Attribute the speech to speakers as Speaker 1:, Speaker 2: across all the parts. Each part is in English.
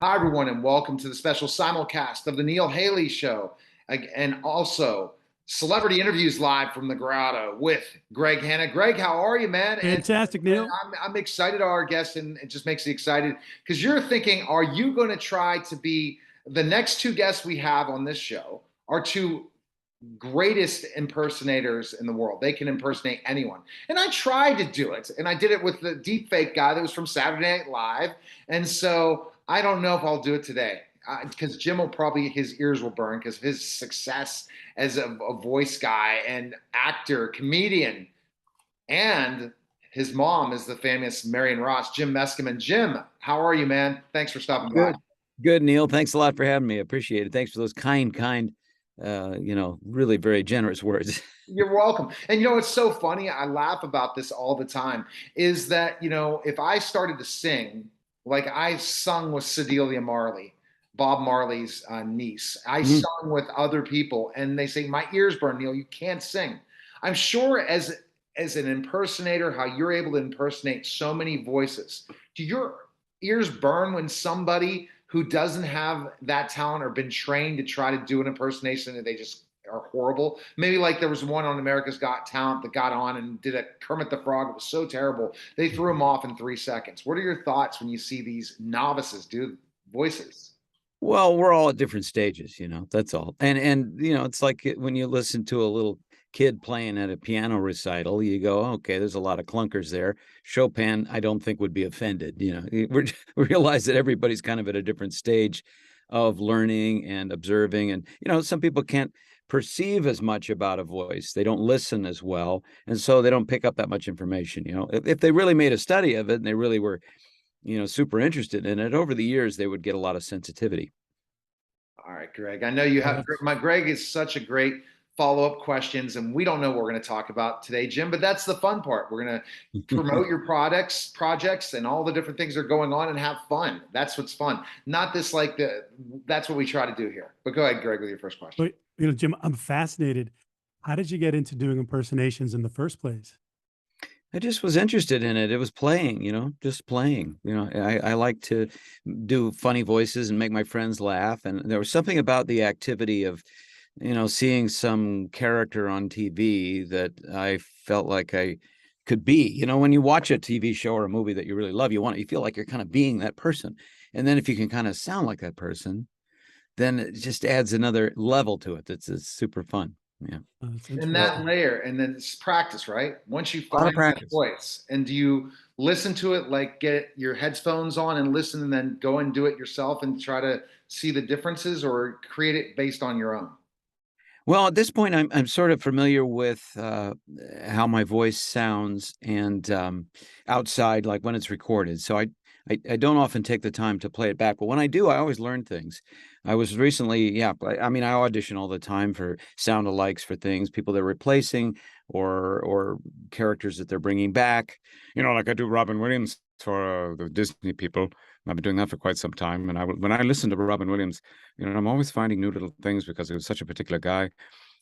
Speaker 1: Hi, everyone, and welcome to the special simulcast of the Neil Haley Show, and also celebrity interviews live from the Grotto with Greg Hanna. Greg, how are you, man? And
Speaker 2: Fantastic, Neil.
Speaker 1: I'm excited, our guest, and it just makes me excited because you're thinking, are you going to try to be the next two guests we have on this show are two greatest impersonators in the world. They can impersonate anyone. And I tried to do it. And I did it with the deep fake guy that was from Saturday Night Live. And so I don't know if I'll do it today because Jim will probably, his ears will burn because of his success as a voice guy and actor, comedian. And his mom is the famous Marion Ross, Jim Meskimen. Jim, how are you, man? Thanks for stopping by.
Speaker 3: Good, Neil. Thanks a lot for having me. I appreciate it. Thanks for those kind, really very generous words.
Speaker 1: You're welcome. And it's so funny. I laugh about this all the time. Is that, if I started to sing, like I sung with Sedelia Marley, Bob Marley's niece, I sung with other people, and they say, my ears burn, Neil, you can't sing. I'm sure as an impersonator, how you're able to impersonate so many voices. Do your ears burn when somebody who doesn't have that talent or been trained to try to do an impersonation and they just are horrible? Maybe like there was one on America's Got Talent that got on and did a Kermit the Frog. It was so terrible. They threw him off in 3 seconds. What are your thoughts when you see these novices do voices?
Speaker 3: Well, we're all at different stages, that's all. And it's like when you listen to a little kid playing at a piano recital, you go, okay, there's a lot of clunkers there. Chopin, I don't think would be offended. We realize that everybody's kind of at a different stage of learning and observing. And, some people can't perceive as much about a voice. They don't listen as well. And so they don't pick up that much information. If they really made a study of it and they really were, super interested in it, over the years, they would get a lot of sensitivity.
Speaker 1: All right, Greg. I know you have Greg is such a great follow-up questions, and we don't know what we're going to talk about today, Jim, but that's the fun part. We're going to promote your projects, and all the different things that are going on and have fun. That's what's fun. Not this that's what we try to do here. But go ahead, Greg, with your first question.
Speaker 2: But, Jim, I'm fascinated. How did you get into doing impersonations in the first place?
Speaker 3: I just was interested in it. It was playing, just playing. I like to do funny voices and make my friends laugh. And there was something about the activity of, seeing some character on TV that I felt like I could be. When you watch a TV show or a movie that you really love, you feel like you're kind of being that person. And then if you can kind of sound like that person, then it just adds another level to it. It's super fun. Yeah.
Speaker 1: And that layer, and then it's practice, right? Once you find that voice, and do you listen to it, like get your headphones on and listen, and then go and do it yourself and try to see the differences, or create it based on your own?
Speaker 3: Well, at this point, I'm sort of familiar with how my voice sounds and outside, like when it's recorded. So I don't often take the time to play it back, but when I do, I always learn things. I was recently, I audition all the time for sound alikes for things, people they're replacing or characters that they're bringing back. Like I do Robin Williams for the Disney people. I've been doing that for quite some time. And when I listen to Robin Williams, I'm always finding new little things because he was such a particular guy.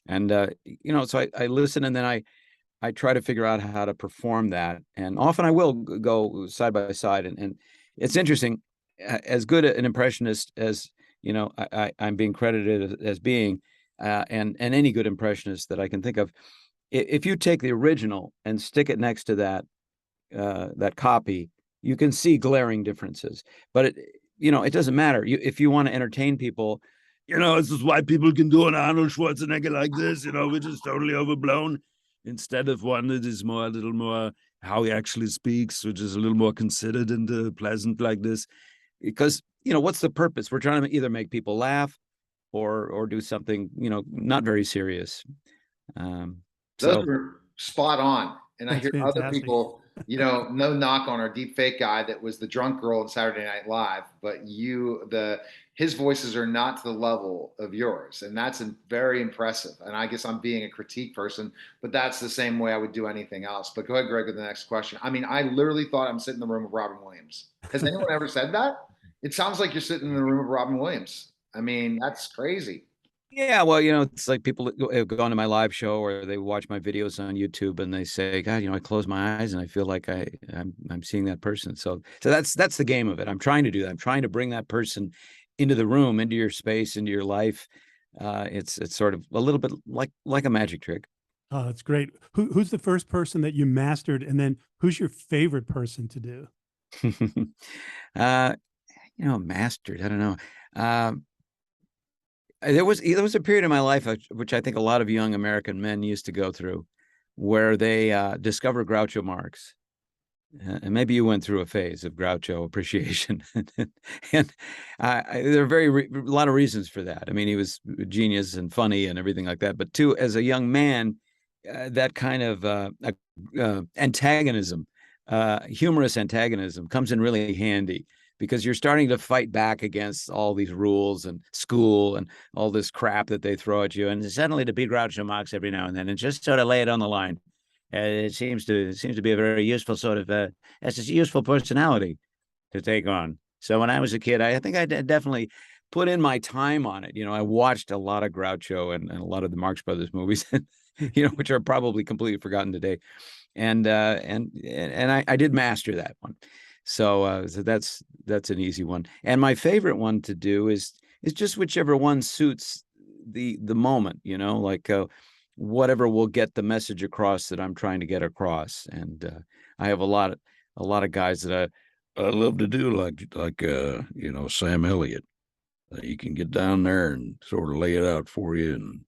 Speaker 3: And, so I listen, and then I try to figure out how to perform that. And often I will go side by side. And it's interesting, as good an impressionist as, I'm being credited as being, and any good impressionist that I can think of, if you take the original and stick it next to that copy, you can see glaring differences. But it doesn't matter. If you want to entertain people, this is why people can do an Arnold Schwarzenegger like this, which is totally overblown, instead of one that is a little more how he actually speaks, which is a little more considered and pleasant like this. Because, what's the purpose? We're trying to either make people laugh or do something, not very serious.
Speaker 1: Those were spot on. And I hear other people, no knock on our deep fake guy that was the drunk girl in Saturday Night Live, but his voices are not to the level of yours. And that's very impressive. And I guess I'm being a critique person, but that's the same way I would do anything else. But go ahead, Greg, with the next question. I literally thought I'm sitting in the room with Robin Williams. Has anyone ever said that? It sounds like you're sitting in the room with Robin Williams. That's crazy.
Speaker 3: Yeah, well, you know, it's like people that go onto my live show or they watch my videos on YouTube and they say, God, you know, I close my eyes and I feel like I'm seeing that person. So that's the game of it. I'm trying to do that. I'm trying to bring that person into the room, into your space, into your life. It's sort of a little bit like a magic trick.
Speaker 2: Oh, that's great. Who's the first person that you mastered, and then who's your favorite person to do?
Speaker 3: uh, you know, mastered. I don't know. Um, there was a period in my life which I think a lot of young American men used to go through, where they discover Groucho Marx. And maybe you went through a phase of Groucho appreciation, and there are a lot of reasons for that. I mean, he was a genius and funny and everything like that. But too, as a young man, that kind of antagonism, humorous antagonism, comes in really handy because you're starting to fight back against all these rules and school and all this crap that they throw at you, and suddenly to be Groucho Marx every now and then and just sort of lay it on the line. It seems to be a very useful sort of it's a useful personality to take on. So when I was a kid, I think I definitely put in my time on it. You know, I watched a lot of Groucho and a lot of the Marx Brothers movies, you know, which are probably completely forgotten today. And I did master that one. So that's an easy one. And my favorite one to do is just whichever one suits the moment. You know, like whatever will get the message across that I'm trying to get across. And I have a lot of guys that I love to do, like you know, Sam Elliott. You can get down there and sort of lay it out for you, and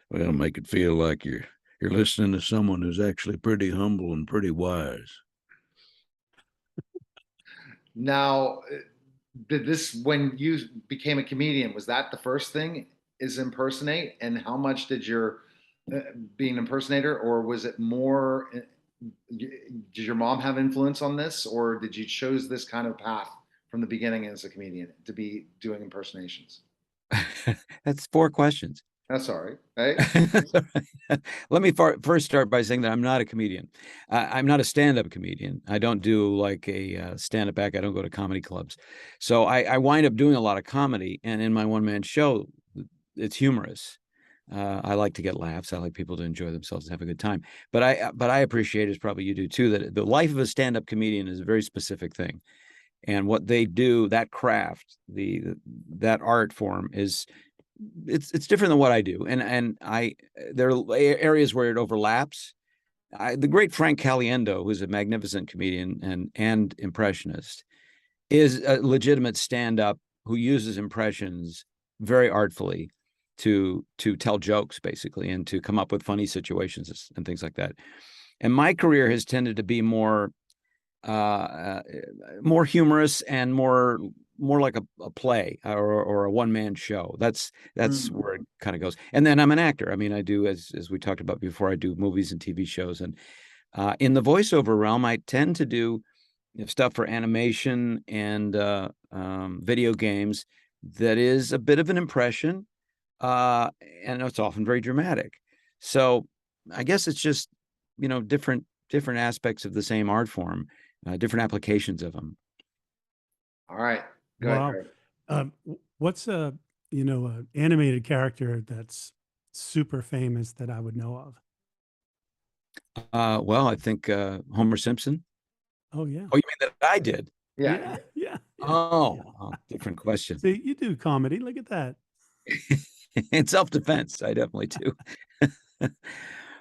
Speaker 3: well, make it feel like you're listening to someone who's actually pretty humble and pretty wise.
Speaker 1: Now, did this, when you became a comedian, was that the first thing, is impersonate? And how much did your be an impersonator, or was it more? Did your mom have influence on this, or did you chose this kind of path from the beginning as a comedian to be doing impersonations?
Speaker 3: That's four questions.
Speaker 1: That's all right, right?
Speaker 3: Let me first start by saying that I'm not a comedian. I'm not a stand-up comedian. I don't do like a stand-up act. I don't go to comedy clubs. So I wind up doing a lot of comedy, and in my one-man show, it's humorous. I like to get laughs. I like people to enjoy themselves and have a good time. But I appreciate, as probably you do too, that the life of a stand-up comedian is a very specific thing, and what they do, that craft, that art form, is it's different than what I do, and I there are areas where it overlaps. The great Frank Caliendo, who's a magnificent comedian and impressionist, is a legitimate stand-up who uses impressions very artfully to tell jokes, basically, and to come up with funny situations and things like that. And my career has tended to be uh, more humorous and more like a play or a one-man show. That's where it kind of goes. And then I'm an actor. I mean, I do, as we talked about before, I do movies and TV shows. And in the voiceover realm, I tend to do stuff for animation and video games that is a bit of an impression, uh, and it's often very dramatic. So I guess it's just, you know, different aspects of the same art form, different applications of them.
Speaker 1: All right, go ahead,
Speaker 2: Wow.
Speaker 1: Craig.
Speaker 2: What's a animated character that's super famous that I would know of?
Speaker 3: Well, I think Homer Simpson.
Speaker 2: Oh yeah,
Speaker 3: Oh, you mean that I did?
Speaker 1: Yeah,
Speaker 2: yeah, yeah, yeah,
Speaker 3: Oh,
Speaker 2: yeah.
Speaker 3: oh, different question.
Speaker 2: See, you do comedy. Look at that.
Speaker 3: In self-defense, I definitely do.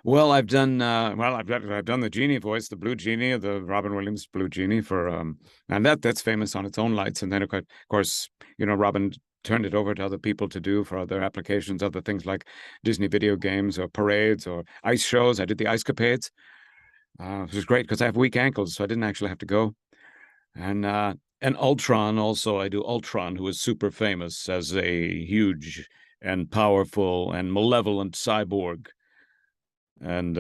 Speaker 3: Well, I've done the genie voice, the blue genie, the Robin Williams blue genie for and that's famous on its own lights. And then of course, you know, Robin turned it over to other people to do for other applications, other things like Disney video games or parades or ice shows. I did the ice capades, which was great because I have weak ankles, so I didn't actually have to go. And Ultron also, I do Ultron, who is super famous as a huge and powerful and malevolent cyborg. And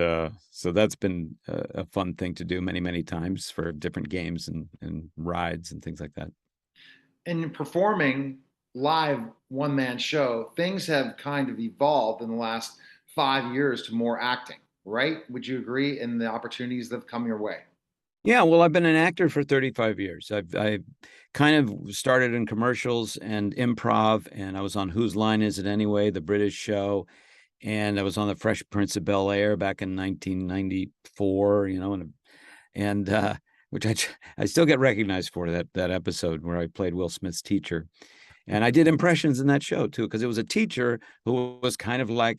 Speaker 3: so that's been a fun thing to do many times for different games and rides and things like that.
Speaker 1: and performing live one man show, things have kind of evolved in the last 5 years to more acting, right? Would you agree in the opportunities that have come your way?
Speaker 3: Yeah, well, I've been an actor for 35 years. I kind of started in commercials and improv, and I was on Whose Line Is It Anyway, the British show, and I was on The Fresh Prince of Bel-Air back in 1994, and which I still get recognized for that episode where I played Will Smith's teacher. And I did impressions in that show too, because it was a teacher who was kind of like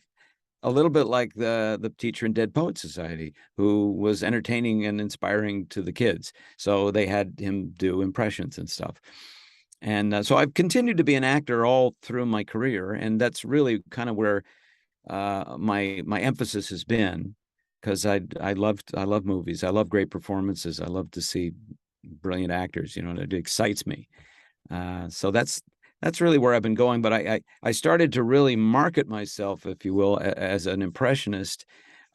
Speaker 3: a little bit like the teacher in Dead Poet Society, who was entertaining and inspiring to the kids. So they had him do impressions and stuff. And so I've continued to be an actor all through my career, and that's really kind of where my emphasis has been, because I love movies. I love great performances. I love to see brilliant actors. And it excites me. So that's really where I've been going. But I started to really market myself, if you will, as an impressionist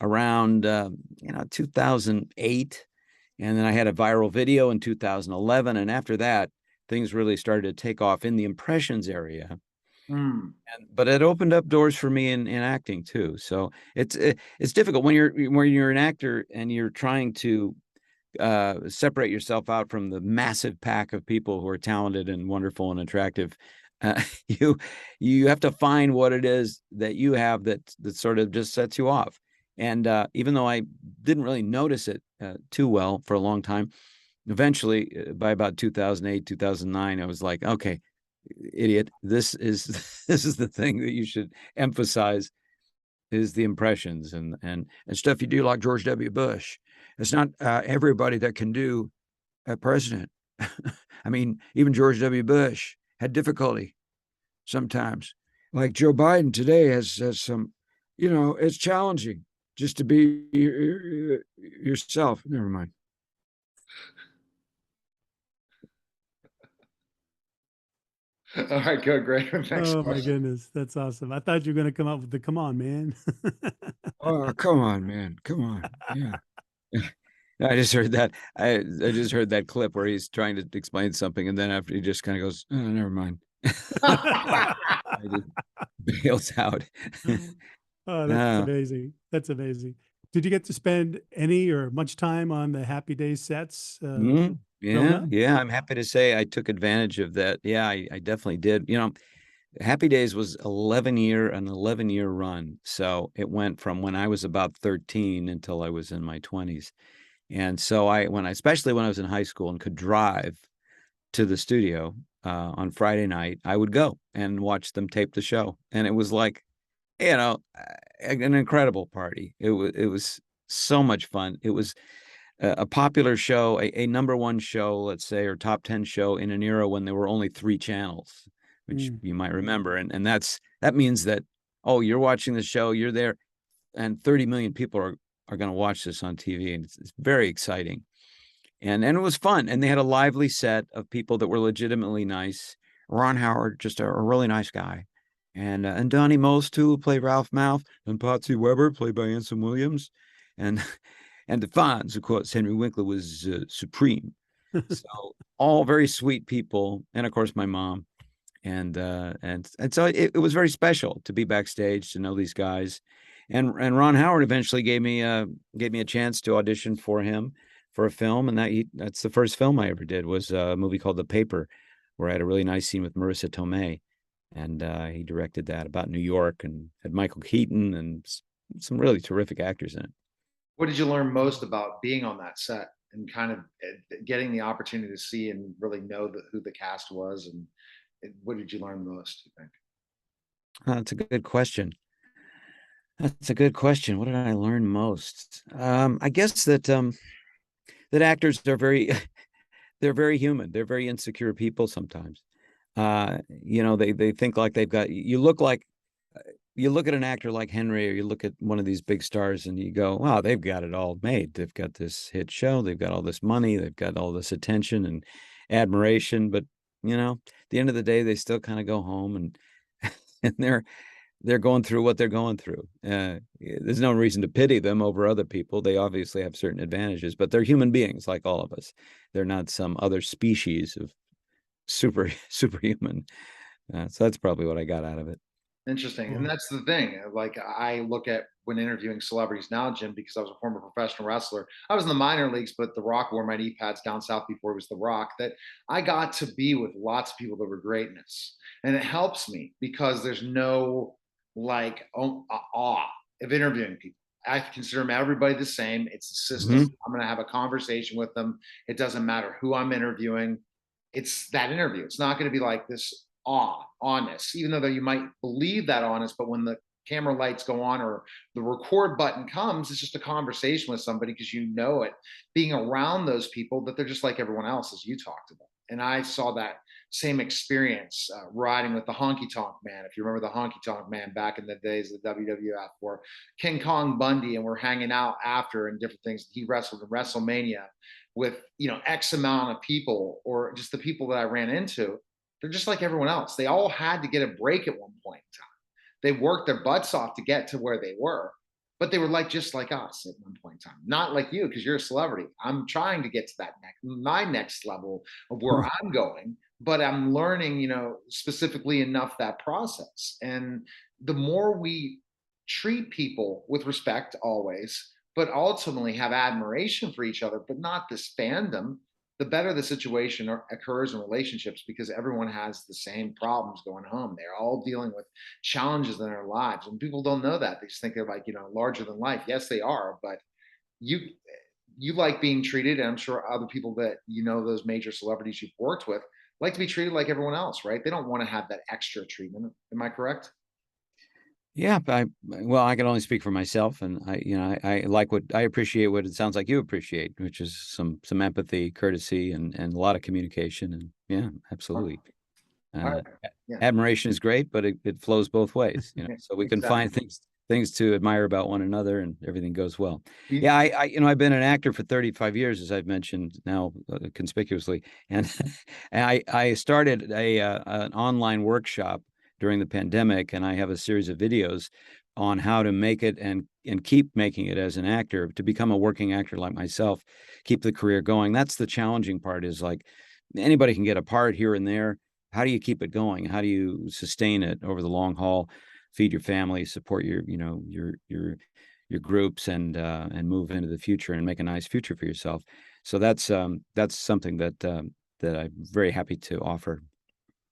Speaker 3: around 2008, and then I had a viral video in 2011, and after that, things really started to take off in the impressions area. But it opened up doors for me in acting too. So it's difficult when you're an actor and you're trying to separate yourself out from the massive pack of people who are talented and wonderful and attractive. Uh, you you have to find what it is that you have that sort of just sets you off. And even though I didn't really notice it too well for a long time, eventually by about 2008, 2009, I was like, okay, idiot, this is this is the thing that you should emphasize, is the impressions and stuff you do, like George W. Bush. It's not everybody that can do a president. I mean, even George W. Bush had difficulty sometimes. Like Joe Biden today has some, it's challenging just to be yourself. Never mind.
Speaker 1: All right, good, great. Next
Speaker 2: Oh my
Speaker 1: question.
Speaker 2: goodness, that's awesome. I thought you were going to come up with the "Come on, man."
Speaker 3: Oh, come on, man. Come on. Yeah. I just heard that. I just heard that clip where he's trying to explain something, and then after he just kind of goes, "Oh, never mind." He just bails out.
Speaker 2: Oh, that's
Speaker 3: Uh,
Speaker 2: amazing. That's amazing. Did you get to spend any or much time on the Happy Days sets growing
Speaker 3: yeah,
Speaker 2: up?
Speaker 3: yeah. I'm happy to say I took advantage of that. Yeah, I definitely did. Happy Days was an 11-year run. So it went from when I was about 13 until I was in my 20s. And so especially when I was in high school and could drive to the studio on Friday night, I would go and watch them tape the show. And it was like, an incredible party. It was so much fun. It was a popular show, a number one show, let's say, or top 10 show in an era when there were only 3 channels, which
Speaker 2: Mm.
Speaker 3: you might remember. And that means that, oh, you're watching the show, you're there, and 30 million people are going to watch this on TV. And it's very exciting. And it was fun. And they had a lively set of people that were legitimately nice. Ron Howard, just a really nice guy. And Donnie Most, too, who played Ralph Mouth, and Patsy Weber, played by Anson Williams. And and the Fonz, of course, Henry Winkler was supreme. So all very sweet people. And of course, my mom. And so it was very special to be backstage, to know these guys. And Ron Howard eventually gave me a chance to audition for him for a film, and that's the first film I ever did, was a movie called The Paper, where I had a really nice scene with Marissa Tomei, and he directed that, about New York, and had Michael Keaton and some really terrific actors in it.
Speaker 1: What did you learn most about being on that set and kind of getting the opportunity to see and really know who the cast was, and what did you learn most, you think?
Speaker 3: That's a good question. That's a good question. What did I learn most? I guess that actors are they're very human. They're very insecure people sometimes. They think like they've got, you look at an actor like Henry, or you look at one of these big stars and you go, wow, they've got it all made. They've got this hit show, they've got all this money, they've got all this attention and admiration. But, at the end of the day, they still kind of go home and and they're going through what they're going through. There's no reason to pity them over other people. They obviously have certain advantages, but they're human beings like all of us. They're not some other species of superhuman. So that's probably what I got out of it.
Speaker 1: Interesting. And
Speaker 2: Yeah.
Speaker 1: that's the thing. Like I look at when interviewing celebrities now, Jim, because I was a former professional wrestler. I was in the minor leagues, but The Rock wore my knee pads down south before he was The Rock. That I got to be with lots of people that were greatness. And it helps me because there's no like awe of interviewing people. I consider everybody the same. It's a system.
Speaker 3: Mhm.
Speaker 1: I'm going to have a conversation with them. It doesn't matter who I'm interviewing. It's that interview. It's not going to be like this honest, even though you might believe that honest, but when the camera lights go on or the record button comes, it's just a conversation with somebody because you know it, being around those people, that they're just like everyone else, as you talked about. And I saw that same experience riding with the Honky Tonk Man. If you remember the Honky Tonk Man back in the days of the WWF, or King Kong Bundy, and we're hanging out after and different things. He wrestled in WrestleMania with, you know, X amount of people, or just the people that I ran into. They're just like everyone else. They all had to get a break at one point in time. They worked their butts off to get to where they were, but they were like just like us at one point in time. Not like you, because you're a celebrity. I'm trying to get to that my next level of where I'm going, but I'm learning, you know, specifically enough that process. And the more we treat people with respect always, but ultimately have admiration for each other, but not this fandom, the better the situation occurs in relationships, because everyone has the same problems going home. They're all dealing with challenges in their lives, and people don't know that. They just think they're like, you know, larger than life. Yes, they are, but you you like being treated, and I'm sure other people that you know, those major celebrities you've worked with, like to be treated like everyone else, right? They don't want to have that extra treatment. Am I correct?
Speaker 3: Yeah, well, I can only speak for myself, and I like what I appreciate what it sounds like you appreciate, which is some empathy, courtesy, and a lot of communication, and yeah, absolutely.
Speaker 1: All right.
Speaker 3: Uh,
Speaker 1: Yeah.
Speaker 3: Admiration is great, but it flows both ways, you know. So we can
Speaker 1: Exactly.
Speaker 3: find things to admire about one another, and everything goes well.
Speaker 1: You-
Speaker 3: Yeah, I've been an actor for 35 years, as I've mentioned now, conspicuously, and and I started an online workshop during the pandemic, and I have a series of videos on how to make it and keep making it as an actor, to become a working actor like myself, keep the career going. That's the challenging part, is like anybody can get a part here and there. How do you keep it going? How do you sustain it over the long haul, feed your family, support your, you know, your groups, and move into the future and make a nice future for yourself. So that's something that I'm very happy to offer.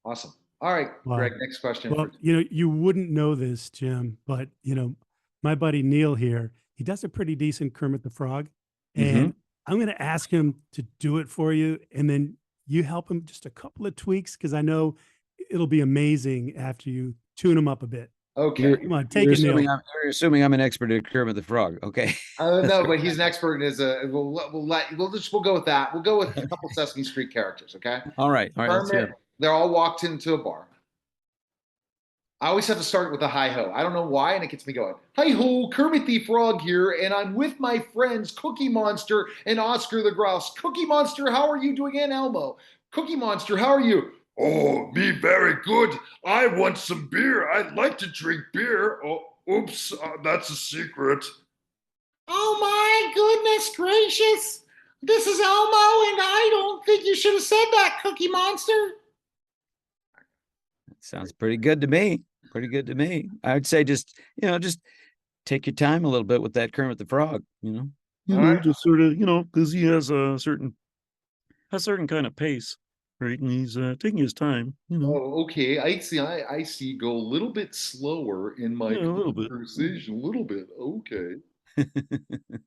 Speaker 1: Awesome. All right,
Speaker 2: Wow.
Speaker 1: Greg, next question
Speaker 2: Well,
Speaker 1: for
Speaker 2: you know, you wouldn't know this, Jim, but you know, my buddy Neil here, he does a pretty decent Kermit the Frog,
Speaker 3: Hmm.
Speaker 2: and I'm going to ask him to do it for you, and then you help him just a couple of tweaks, because I know it'll be amazing after you tune him up a bit.
Speaker 1: Okay.
Speaker 2: Come on, take it, Neil.
Speaker 3: You're assuming I'm an expert at Kermit the Frog. Okay.
Speaker 1: No, but he's an expert in his. We'll go with that. We'll go with a couple Sesame Street characters. Okay.
Speaker 3: All right. Let's hear
Speaker 1: Kermit.
Speaker 3: it.
Speaker 1: They're all walked into a bar. I always have to start with a hi ho. I don't know why, and it gets me going. Hi ho, Kermit the Frog here, and I'm with my friends Cookie Monster and Oscar the Grouse. Cookie Monster, how are you doing? And Elmo. Cookie Monster, how are you? Oh, me very good. I want some beer. I'd like to drink beer. Oh, oops, that's a secret. Oh my goodness gracious. This is Elmo, and I don't think you should have said that, Cookie Monster.
Speaker 3: Sounds pretty good to me. Pretty good to me. I would say just take your time a little bit with that Kermit the Frog, you know.
Speaker 4: You
Speaker 1: All
Speaker 4: know,
Speaker 1: right.
Speaker 4: just sort of, you know, because he has a certain kind of pace, right? And he's taking his time, you know.
Speaker 1: Oh, okay. I see. I see. Go a little bit slower in my
Speaker 4: Yeah, a little bit.
Speaker 1: conversation. A little bit. Okay.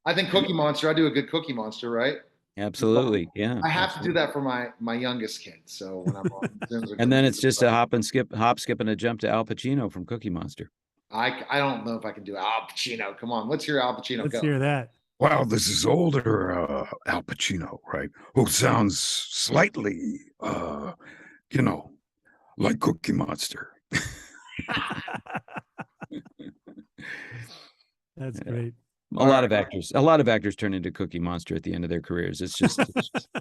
Speaker 1: I think Cookie Monster. I do a good Cookie Monster, right?
Speaker 3: Absolutely. Yeah.
Speaker 1: I have to do
Speaker 3: Absolutely.
Speaker 1: that for my youngest kid. So when I'm on Zooms or
Speaker 3: And then it's just a
Speaker 1: Google,
Speaker 3: hop, skip, and a jump to Al Pacino from Cookie Monster.
Speaker 1: I don't know if I can do Al Pacino. Come on, let's hear Al Pacino
Speaker 2: Let's
Speaker 1: go.
Speaker 2: hear that.
Speaker 5: Wow, this is older Al Pacino, right? Who sounds slightly, you know, like Cookie Monster.
Speaker 2: That's
Speaker 3: Yeah.
Speaker 2: great.
Speaker 3: A lot of actors turn into Cookie Monster at the end of their careers. It's just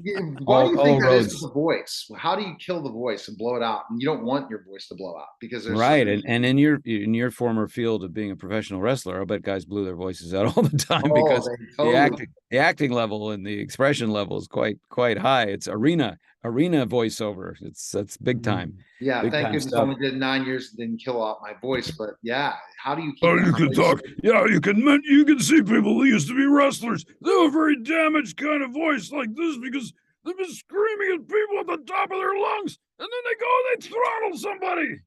Speaker 1: Yeah, why do you
Speaker 3: all
Speaker 1: think that is
Speaker 3: roads.
Speaker 1: with the voice? How do you kill the voice and blow it out? And you don't want your voice to blow out because there's
Speaker 3: Right. And in your former field of being a professional wrestler, I bet guys blew their voices out all the time
Speaker 1: oh,
Speaker 3: because
Speaker 1: they totally
Speaker 3: the acting level and the expression level is quite high. It's arena voiceover. That's big time.
Speaker 1: Yeah,
Speaker 3: Big
Speaker 1: thank
Speaker 3: time
Speaker 1: goodness I
Speaker 3: stuff.
Speaker 1: only did 9 years, didn't kill out my voice. But yeah, how do you keep?
Speaker 5: Oh, you can talk. Yeah, you can see people who used to be wrestlers. They have a very damaged kind of voice like this because they've been screaming at people at the top of their lungs, and then they go and they throttle somebody.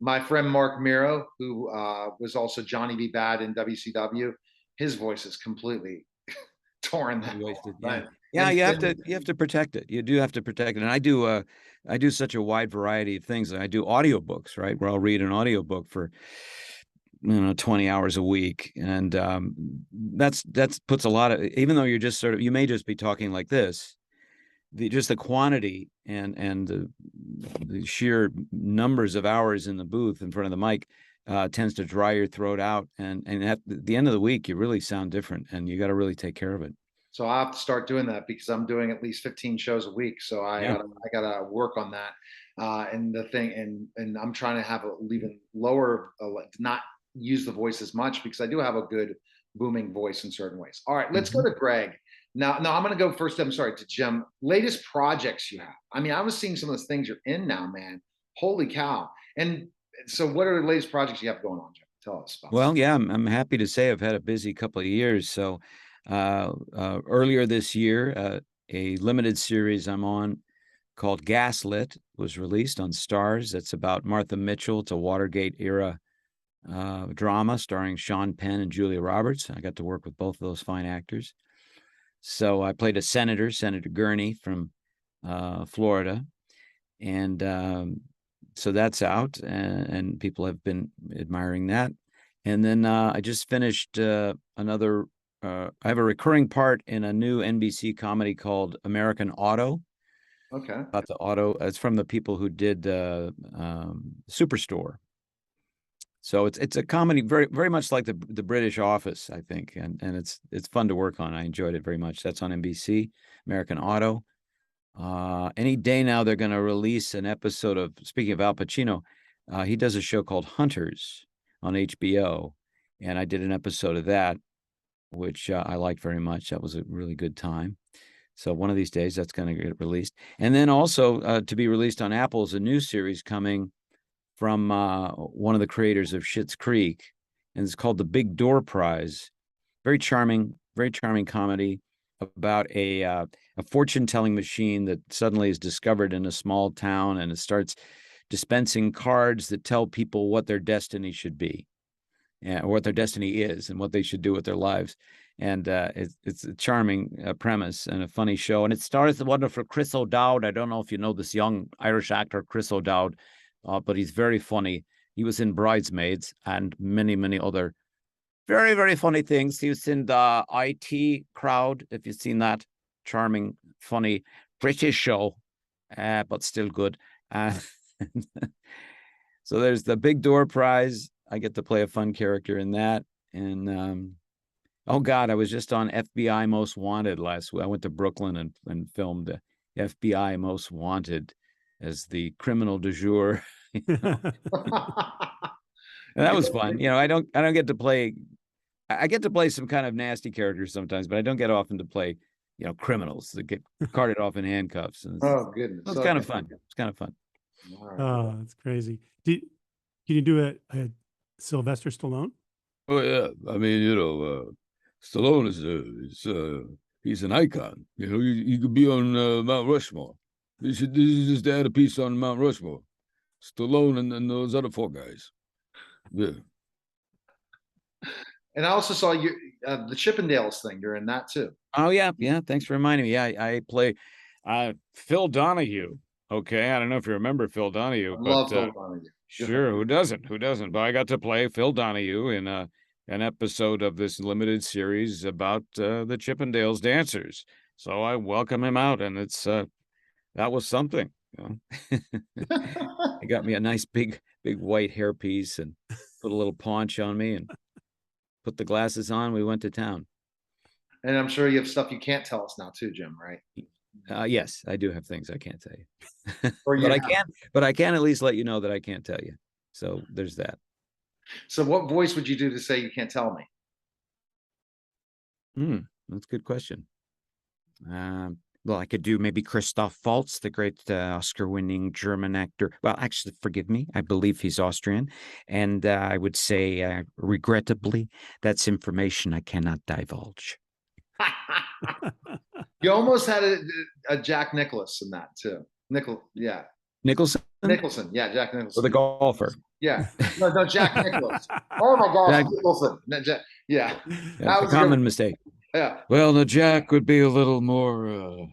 Speaker 1: My friend Mark Miro, who was also Johnny B. Bad in WCW, his voice is completely torn. That
Speaker 3: Wasted.
Speaker 1: right?
Speaker 3: Yeah,
Speaker 1: And
Speaker 3: you have to protect it. You do have to protect it. And I do such a wide variety of things. I do audiobooks, right? Where I'll read an audiobook for 20 hours a week. And that's puts a lot of, even though you're just you may just be talking like this, just the quantity and the sheer numbers of hours in the booth in front of the mic tends to dry your throat out. And at the end of the week, you really sound different, and you got to really take care of it.
Speaker 1: so I have to start doing that because I'm doing at least 15 shows a week. So I gotta work on that. And the thing, and I'm trying to have even lower, not use the voice as much because I do have a good booming voice in certain ways. All right, let's go to Greg. Now, no, I'm going to go first. I'm sorry, to Jim. Latest projects you have. I mean, I was seeing some of those things you're in now, man. Holy cow! And so, what are the latest projects you have going on, Jim? Tell us about.
Speaker 3: Well, yeah, I'm happy to say I've had a busy couple of years. So, earlier this year, a limited series I'm on called Gaslit was released on Starz. That's about Martha Mitchell. It's a Watergate era drama starring Sean Penn and Julia Roberts. I got to work with both of those fine actors. So I played a senator, Senator Gurney from Florida. And so that's out, and people have been admiring that. And then I just finished another, I have a recurring part in a new NBC comedy called American Auto.
Speaker 1: Okay.
Speaker 3: About the auto. It's from the people who did Superstore. So it's a comedy very very much like the British Office, I think, and it's fun to work on. I enjoyed it very much. That's on NBC, American Auto. Any day now they're going to release an episode of, speaking of Al Pacino, he does a show called Hunters on HBO, and I did an episode of that, which I liked very much. That was a really good time. So one of these days that's going to get released, and then also to be released on Apple is a new series coming from one of the creators of Schitt's Creek, and it's called The Big Door Prize. Very charming comedy about a fortune-telling machine that suddenly is discovered in a small town, and it starts dispensing cards that tell people what their destiny should be, or what their destiny is, and what they should do with their lives. And it's a charming premise and a funny show. And it stars the wonderful Chris O'Dowd. I don't know if you know this young Irish actor, Chris O'Dowd, but he's very funny. He was in Bridesmaids and many, many other very, very funny things. He was in the IT Crowd, if you've seen that. Charming, funny British show, but still good. So there's the Big Door Prize. I get to play a fun character in that. And oh God, I was just on FBI Most Wanted last week. I went to Brooklyn and filmed FBI Most Wanted as the criminal du jour. And that was fun. I don't get to play. I get to play some kind of nasty characters sometimes, but I don't get often to play, criminals that get carted off in handcuffs. And
Speaker 1: Oh goodness,
Speaker 3: it's kind of fun. It's kind of fun.
Speaker 1: Right.
Speaker 2: Oh, that's crazy. Can you do a Sylvester Stallone?
Speaker 5: Oh yeah, I mean, Stallone he's an icon. You could be on Mount Rushmore. This is just add a piece on Mount Rushmore. Stallone and those other four guys. Yeah.
Speaker 1: And I also saw you the Chippendales thing. You're in that too.
Speaker 3: Oh yeah. Thanks for reminding me. Yeah, I play Phil Donahue. Okay, I don't know if you remember Phil Donahue,
Speaker 1: I love Phil Donahue.
Speaker 3: Sure, who doesn't? But I got to play Phil Donahue in an episode of this limited series about the Chippendales dancers. So I welcome him out, and it's that was something. He got me a nice big white hairpiece and put a little paunch on me and put the glasses on. We went to town.
Speaker 1: And I'm sure you have stuff you can't tell us now too, Jim, right?
Speaker 3: Yes, I do have things I can't tell you.
Speaker 1: But
Speaker 3: I can at least let you know that I can't tell you. So there's that.
Speaker 1: So what voice would you do to say you can't tell me?
Speaker 3: That's a good question. Well, I could do maybe Christoph Waltz, the great Oscar-winning German actor. Well, actually, forgive me, I believe he's Austrian. And I would say, regrettably, that's information I cannot divulge.
Speaker 1: You almost had a Jack Nicklaus in that too. Yeah.
Speaker 3: Nicholson?
Speaker 1: Nicholson. Yeah, Jack Nicholson.
Speaker 3: Or the golfer.
Speaker 1: Yeah. No, Jack Nicklaus. Oh my gosh,
Speaker 3: Jack-
Speaker 1: Nicholson. Yeah.
Speaker 3: That's a common mistake.
Speaker 1: Yeah.
Speaker 5: Well, the Jack would be a little more,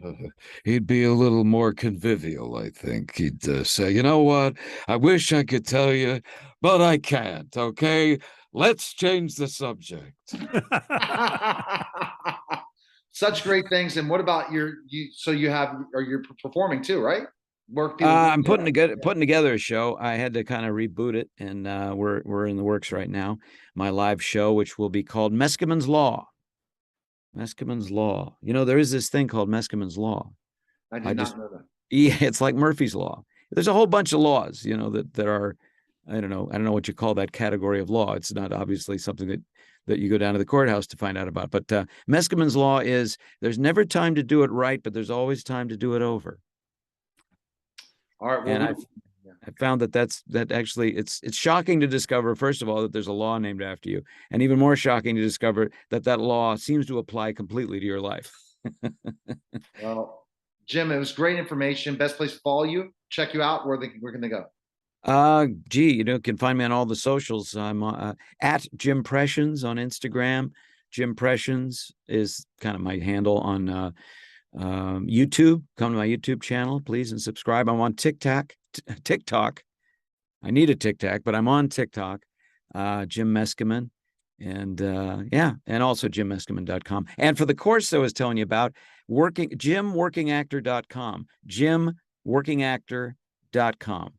Speaker 5: he'd be a little more convivial, I think. He'd say, you know what? I wish I could tell you, but I can't, okay? Let's change the subject.
Speaker 1: Such great things. And what about you're performing too, right?
Speaker 3: I'm putting together a show. I had to kind of reboot it, and we're in the works right now. My live show, which will be called Meskimen's Law. Meskimen's Law. You know, there is this thing called Meskimen's Law.
Speaker 1: I did not know that.
Speaker 3: Yeah, it's like Murphy's Law. There's a whole bunch of laws, you know, that are, I don't know what you call that category of law. It's not obviously something that you go down to the courthouse to find out about. But Meskimen's Law is there's never time to do it right, but there's always time to do it over.
Speaker 1: All right. Well,
Speaker 3: and I found that actually it's shocking to discover, first of all, that there's a law named after you, and even more shocking to discover that law seems to apply completely to your life.
Speaker 1: Well, Jim, it was great information. Best place to follow you, check you out. Where can they go?
Speaker 3: You can find me on all the socials. I'm at Jimpressions on Instagram. Jimpressions is kind of my handle on YouTube. Come to my YouTube channel, please, and subscribe. I'm on TikTok. I need a TikTok, but I'm on TikTok. Jim Meskimen, and and also jimmeskimen.com. And for the course I was telling you about, jimworkingactor.com. jimworkingactor.com.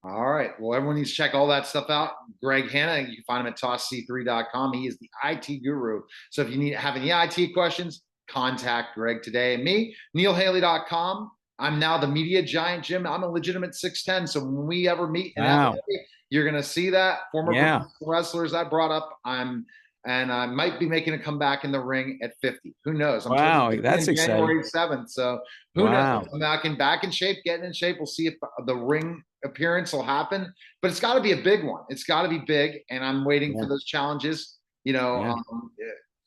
Speaker 1: All right. Well, everyone needs to check all that stuff out. Greg Hanna, you can find him at tossc3.com. He is the IT guru. So if you have any IT questions, contact Greg today. And me, neilhaley.com. I'm now the media giant, Jim. I'm a legitimate 6'10". So when we ever meet in LA, you're going to see that. Former wrestlers I brought up. And I might be making a comeback in the ring at 50. Who knows?
Speaker 3: Wow, that's exciting.
Speaker 1: January 7th. So who knows? I'm back in shape, getting in shape. We'll see if the ring appearance will happen. But it's got to be a big one. It's got to be big. And I'm waiting for those challenges. You know,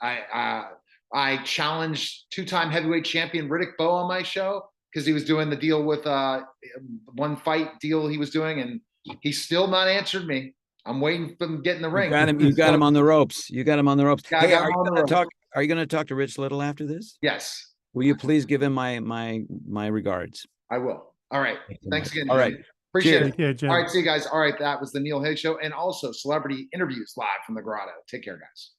Speaker 1: I challenged two-time heavyweight champion Riddick Bowe on my show because he was doing the deal with one fight deal he was doing, and he's still not answered me. I'm waiting for him to get in the ring.
Speaker 3: You got him on the ropes. You got him on the ropes. Hey, are you going to talk to Rich Little after this?
Speaker 1: Yes.
Speaker 3: Will you please give him my regards?
Speaker 1: I will. All right. Thanks again.
Speaker 3: All right.
Speaker 1: Appreciate it.
Speaker 2: Yeah, Jim.
Speaker 1: All right. See you guys. All right. That was the Neil Haley Show, and also celebrity interviews live from the Grotto. Take care, guys.